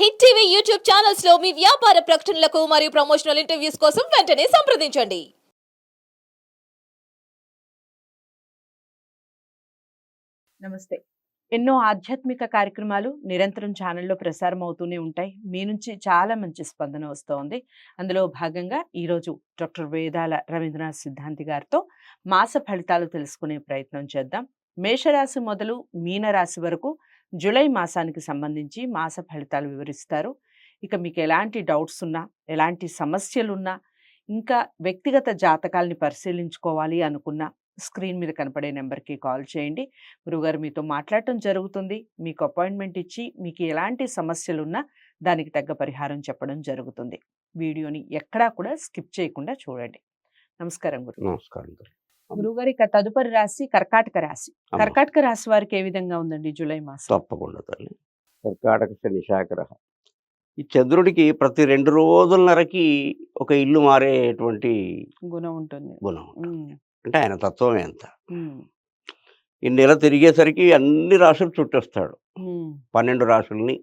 Hit TV YouTube channels లో మీ వ్యాపార ప్రకటనలకు మరియు ప్రమోషనల్ ఇంటర్వ్యూస్ కోసం వెంటనే సంప్రదించండి. నమస్తే. ఎన్నో ఆధ్యాత్మిక కార్యక్రమాలు నిరంతరం ఛానల్లో ప్రసారం అవుతూనే ఉంటాయి. మీ నుంచి చాలా మంచి స్పందన వస్తోంది. అందులో భాగంగా ఈరోజు డాక్టర్ వేదాల రవీంద్రనాథ్ సిద్ధాంతి గారితో మాస ఫలితాలు తెలుసుకునే ప్రయత్నం చేద్దాం. మేషరాశి మొదలు మీనరాశి వరకు జూలై మాసానికి సంబంధించి మాస ఫలితాలు వివరిస్తారు. ఇక మీకు ఎలాంటి డౌట్స్ ఉన్నా, ఎలాంటి సమస్యలున్నా, ఇంకా వ్యక్తిగత జాతకాల్ని పరిశీలించుకోవాలి అనుకున్నా స్క్రీన్ మీద కనపడే నెంబర్కి కాల్ చేయండి. గురుగారు మీతో మాట్లాడటం జరుగుతుంది. మీకు అపాయింట్మెంట్ ఇచ్చి మీకు ఎలాంటి సమస్యలున్నా దానికి తగ్గ పరిహారం చెప్పడం జరుగుతుంది. వీడియోని ఎక్కడా కూడా స్కిప్ చేయకుండా చూడండి. నమస్కారం గురు. నమస్కారం తల్లి. గురుగారు, ఇక తదుపరి రాశి కర్కాటక రాశి. అమ్మ. కర్కాటక రాశి వారికి ఏ విధంగా ఉందండి జూలై మాసం? తప్పకుండా తల్లి. కర్కాటక శని శాఖరహ. ఈ చంద్రుడికి ప్రతి 2 రోజులన్నరకి ఒక ఇల్లు మారేటువంటి గుణం ఉంటుంది. గుణం ఉంటుంది. ఉమ్, అంటే ఆయన తత్వమే అంత. ఉమ్, ఈ నెల తిరిగేసరికి అన్ని రాశులు చుట్టొస్తాడు. ఉమ్, 12 రాశుల్ని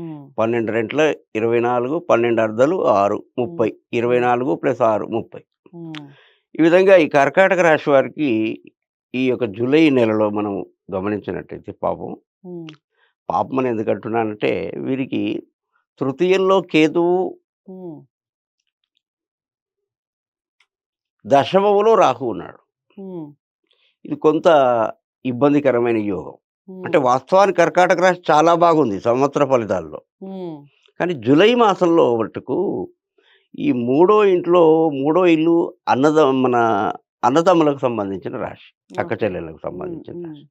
ఉమ్, 12 రెంట్ల 24, 12 అర్ధలు 6, 30. 24 + 6 30. ఉమ్, ఈ విధంగా ఈ కర్కాటక రాశి వారికి ఈ యొక్క జూలై నెలలో మనం గమనించినట్టయితే పాపం ఉమ్, పాపం అని ఎందుకు అంటున్నానంటే వీరికి తృతీయంలో కేతువు, ఉమ్, దశమములో రాహు ఉన్నాడు. ఉమ్, ఇది కొంత ఇబ్బందికరమైన యోగం. ఉమ్, అంటే వాస్తవానికి కర్కాటక రాశి చాలా బాగుంది సంవత్సర ఫలితాల్లో. ఉమ్, కానీ జూలై మాసంలో మట్టుకు ఈ మూడో ఇల్లు మన అన్నదమ్ములకు సంబంధించిన రాశి, అక్క చెల్లెళ్ళకు సంబంధించిన ఉమ్, రాశి.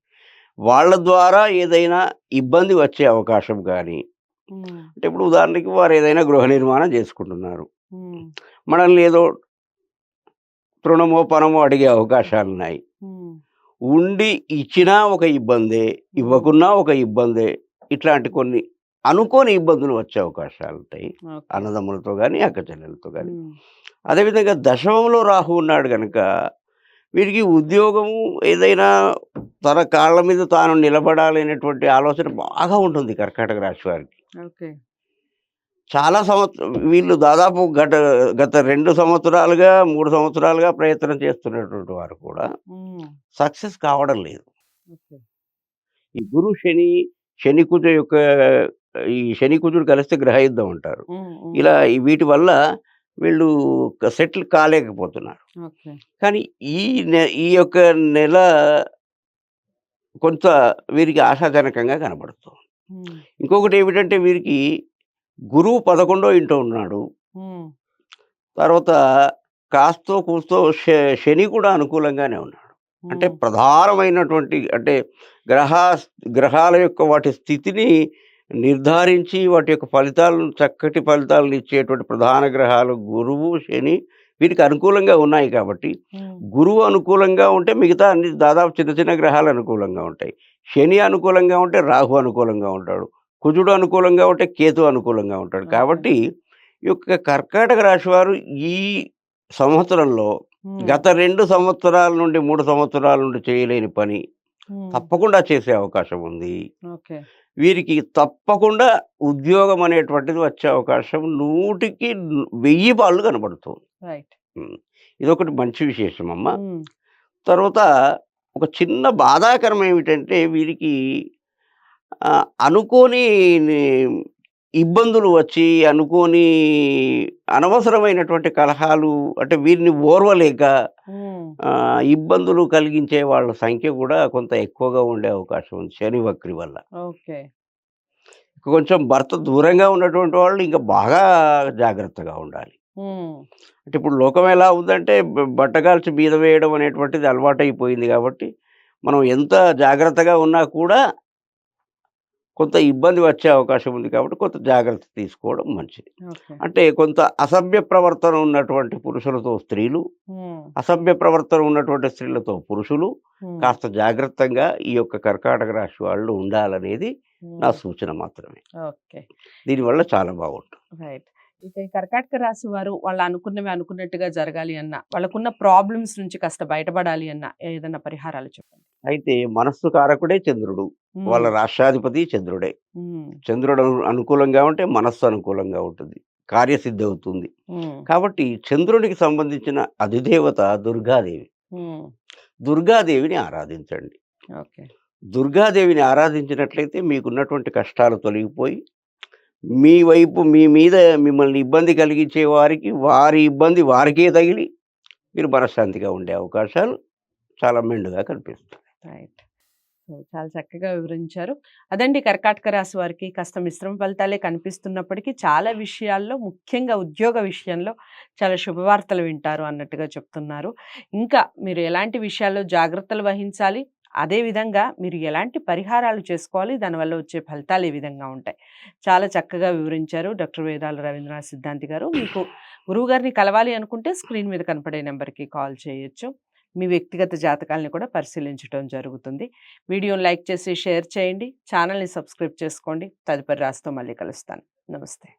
వాళ్ళ ద్వారా ఏదైనా ఇబ్బంది వచ్చే అవకాశం కానీ, ఉమ్, అంటే ఇప్పుడు ఉదాహరణకి వారు ఏదైనా గృహ నిర్మాణం చేసుకుంటున్నారు, ఉమ్, మనల్ని ఏదో తృణమో పనమో అడిగే అవకాశాలున్నాయి. ఉమ్, ఉండి ఇచ్చినా ఒక ఇబ్బందే, ఇవ్వకున్నా ఒక ఇబ్బందే. ఇట్లాంటి కొన్ని అనుకోని ఇబ్బందులు వచ్చే అవకాశాలు ఉంటాయి ఓకే. అన్నదమ్ములతో కానీ, అక్క చెల్లెలతో కానీ. ఉమ్, అదేవిధంగా దశమంలో రాహు ఉన్నాడు కనుక వీరికి ఉద్యోగము ఏదైనా తన కాళ్ళ మీద తాను నిలబడాలనేటువంటి ఆలోచన బాగా ఉంటుంది కర్కాటక రాశి వారికి. ఓకే. చాలా వీళ్ళు దాదాపు గత 2 సంవత్సరాలుగా 3 సంవత్సరాలుగా ప్రయత్నం చేస్తున్నటువంటి వారు కూడా ఉమ్, సక్సెస్ కావడం లేదు. ఓకే. ఈ గురు శని కుజ యొక్క ఈ శని కుజుడు కలిస్తే గ్రహయుద్ధం అంటారు. ఉమ్, ఉమ్, ఇలా వీటి వల్ల వీళ్ళు సెటిల్ కాలేకపోతున్నారు. ఓకే. కానీ ఈ యొక్క నెల కొంత వీరికి ఆశాజనకంగా కనబడుతుంది. ఉమ్, ఇంకొకటి ఏమిటంటే వీరికి గురువు 11వ ఇంట్లో ఉన్నాడు. ఉమ్, తర్వాత కాస్తో కూస్తో శని కూడా అనుకూలంగానే ఉన్నాడు. అంటే ఉమ్, ప్రధానమైనటువంటి అంటే గ్రహాల యొక్క వాటి స్థితిని నిర్ధారించి వాటి యొక్క చక్కటి ఫలితాలను ఇచ్చేటువంటి ప్రధాన గ్రహాలు గురువు, శని వీరికి అనుకూలంగా ఉన్నాయి కాబట్టి ఉమ్, గురువు అనుకూలంగా ఉంటే మిగతా అన్ని దాదాపు చిన్న చిన్న గ్రహాలు అనుకూలంగా ఉంటాయి. శని అనుకూలంగా ఉంటే రాహు అనుకూలంగా ఉంటాడు. కుజుడు అనుకూలంగా ఉంటే కేతు అనుకూలంగా ఉంటాడు. ఓకే. కాబట్టి ఈ యొక్క కర్కాటక రాశి వారు ఈ సంవత్సరంలో ఉమ్, గత 2 సంవత్సరాల నుండి 3 సంవత్సరాల నుండి చేయలేని పని ఉమ్, తప్పకుండా చేసే అవకాశం ఉంది. ఓకే. వీరికి తప్పకుండా ఉద్యోగం అనేటువంటిది వచ్చే అవకాశం 100కి 1000 పాళ్ళు కనబడుతుంది. రైట్. ఇదొకటి మంచి విశేషం అమ్మ. ఉమ్, తర్వాత ఒక చిన్న బాధాకరం ఏమిటంటే వీరికి అనుకోని ఇబ్బందులు వచ్చి అనుకోని అనవసరమైనటువంటి కలహాలు అంటే వీరిని ఓర్వలేక ఉమ్, ఇబ్బందులు కలిగించే వాళ్ళ సంఖ్య కూడా కొంత ఎక్కువగా ఉండే అవకాశం ఉంది శని వక్రి వల్ల. ఓకే. కొంచెం భర్త దూరంగా ఉన్నటువంటి వాళ్ళు ఇంకా బాగా జాగ్రత్తగా ఉండాలి. ఉమ్, అంటే ఇప్పుడు లోకం ఎలా ఉందంటే బట్టగాల్చి మీద వేయడం అనేటువంటిది అలవాటైపోయింది కాబట్టి మనం ఎంత జాగ్రత్తగా ఉన్నా కూడా కొంత ఇబ్బంది వచ్చే అవకాశం ఉంది కాబట్టి కొంత జాగ్రత్త తీసుకోవడం మంచిది. ఓకే. అంటే కొంత అసభ్య ప్రవర్తన ఉన్నటువంటి పురుషులతో స్త్రీలు, ఉమ్, అసభ్య ప్రవర్తన ఉన్నటువంటి స్త్రీలతో పురుషులు ఉమ్, కాస్త జాగ్రత్తగా ఈ యొక్క కర్కాటక రాశి వాళ్ళు ఉండాలనేది నా ఉమ్, సూచన మాత్రమే. ఓకే. దీనివల్ల చాలా బాగుంటుంది. రైట్. ఇక ఈ కర్కాటక రాశి వారు వాళ్ళు అనుకున్నవి అనుకున్నట్టుగా జరగాలి అన్న, వాళ్ళకున్న ప్రాబ్లమ్స్ నుంచి కాస్త బయటపడాలి అన్న ఏదైనా పరిహారాలు చెప్పండి. అయితే మనస్సు కారకుడే చంద్రుడు. వాళ్ళ ఉమ్, రాష్ట్రాధిపతి చంద్రుడే. ఉమ్, చంద్రుడు అనుకూలంగా ఉంటే మనస్సు అనుకూలంగా ఉంటుంది. కార్యసిద్ధి అవుతుంది. ఉమ్, కాబట్టి చంద్రుడికి సంబంధించిన అధిదేవత దుర్గాదేవి. ఉమ్, దుర్గాదేవిని ఆరాధించండి. ఓకే. దుర్గాదేవిని ఆరాధించినట్లయితే మీకున్నటువంటి కష్టాలు తొలగిపోయి, మీ వైపు మీ మీద మిమ్మల్ని ఇబ్బంది కలిగించే వారికి, వారి ఇబ్బంది వారికే తగిలి, మీరు మనశ్శాంతిగా ఉండే అవకాశాలు చాలా మెండుగా కనిపిస్తాయి. రైట్. సో చాలా చక్కగా వివరించారు. అదండి కర్కాటక రాశి వారికి కాస్త మిశ్రమ ఫలితాలే కనిపిస్తున్నప్పటికీ చాలా విషయాల్లో, ముఖ్యంగా ఉద్యోగ విషయంలో చాలా శుభవార్తలు వింటారు అన్నట్టుగా చెప్తున్నారు. ఇంకా మీరు ఎలాంటి విషయాల్లో జాగ్రత్తలు వహించాలి, అదేవిధంగా మీరు ఎలాంటి పరిహారాలు చేసుకోవాలి, దానివల్ల వచ్చే ఫలితాలు ఏ విధంగా ఉంటాయి, చాలా చక్కగా వివరించారు డాక్టర్ వేదాల రవీంద్రనాథ్ సిద్ధాంతి గారు. మీకు గురువుగారిని కలవాలి అనుకుంటే స్క్రీన్ మీద కనపడే నెంబర్కి కాల్ చేయొచ్చు. మీ వ్యక్తిగత జాతకాలను కూడా పరిశీలించడం జరుగుతుంది. వీడియోని లైక్ చేసి షేర్ చేయండి. ఛానల్ని సబ్స్క్రైబ్ చేసుకోండి. తదుపరి రాశితో మళ్ళీ కలుస్తాను. నమస్తే.